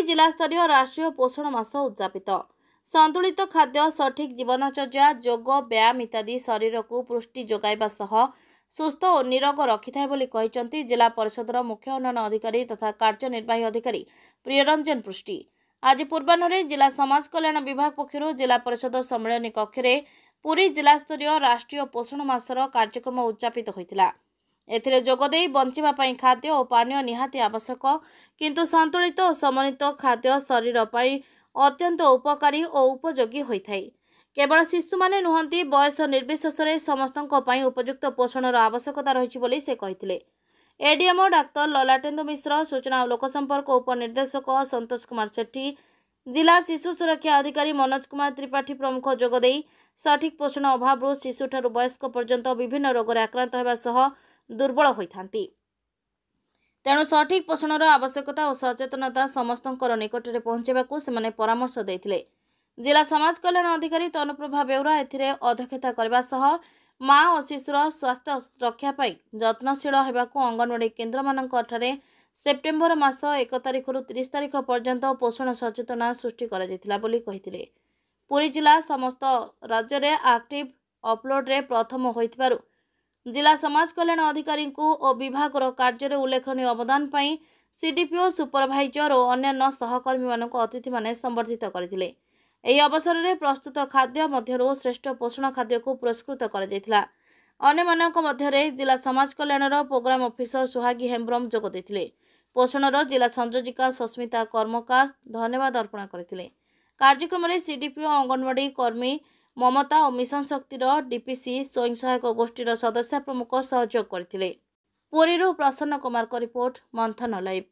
पुरी जिलास्तरीय राष्ट्रीय पोषण मास उद्यापित। संतुलित खाद्य, सठिक जीवनचर्या, योग, व्यायाम इत्यादि शरीर को पुष्टि जोगाइबा सह सुस्थ और निरोग रखिथाय बोली कहिसंती जिला परिषदर मुख्य उन्नयन अधिकारी तथा कार्यनिर्वाही अधिकारी प्रियरंजन पृष्टि। आज पूर्वाह्न जिला समाज कल्याण विभाग पक्षर जिला परिषद सम्मेलन कक्ष में पुरी जिलास्तरीय राष्ट्रीय पोषण मासर कार्यक्रम उद्यापित होता। एथिरे जोगदेई बंचिबा पई खाद्य और पानीय निहाती आवश्यक, किंतु संतुलित और समन्वित खाद्य शरीर पई अत्यंत उपकारी और उपयोगी होइथाय। केवल शिशु माने नुहंती, बयस निर्विशेष समस्तों पई उपयुक्त पोषणर आवश्यकता रही बोली से कहिथिले। एडीएमओ डाक्तर ललाटेन्दु मिश्र, सूचना और लोकसंपर्क उपनिर्देशक संतोष कुमार सेठी, जिला शिशु सुरक्षा अधिकारी मनोज कुमार त्रिपाठी प्रमुख जोगदेई सठिक पोषण अभाव शिशुठारु वयस्क पर्यंत विभिन्न रोग आक्रांत होगा सह दुर्बल होइथांती। तेणु सठिक पोषणर आवश्यकता और सचेतनता समस्तंकर निकटरे पहुंचाइबाकू सेमाने परामर्श देइथिले। जिला समाज कल्याण अधिकारी तनुप्रभा बेउरा एथिरे अध्यक्षता करबा सह माँ और शिशुर स्वास्थ्य रक्षा पाई जत्नशील हेबाकू अंगनवाड़ी केन्द्र मानकठारे सेप्टेम्बर मास 1 तारिखରୁ 30 तारिख पर्यंत पोषण सचेतना सृष्टि करा जायतिला बोली कहिथिले। पुरी जिला समस्त राज्य रे एक्टिव अपलोड रे प्रथम होइथिबारु जिला समाज कल्याण अधिकारी और विभाग कार्य उल्लेखनीय अवदान पाई सीडीपीओ, सुपरभाइजर और अन्य सहकर्मी मानक अतिथि माने संबर्धित करथिले। एही अवसर में प्रस्तुत खाद्य मध्यरु श्रेष्ठ पोषण खाद्य को पुरस्कृत करा जायतिला। अन्य मानक मध्यरे जिला समाज कल्याणर प्रोग्राम ऑफिसर सुहागी हेम्ब्रम जोग देथिले। पोषणर जिला संयोजिका सस्मिता कर्मकार धन्यवाद अर्पण करथिले। कार्यक्रम में सीडीपीओ, अंगनवाड़ी कर्मी ममता और मिशन शक्तिर डीपीसी स्वयं सहायक गोष्ठीर सदस्य प्रमुख सहयोग करथिले। पुरीरू प्रसन्न कुमार को रिपोर्ट, मंथन लाइव।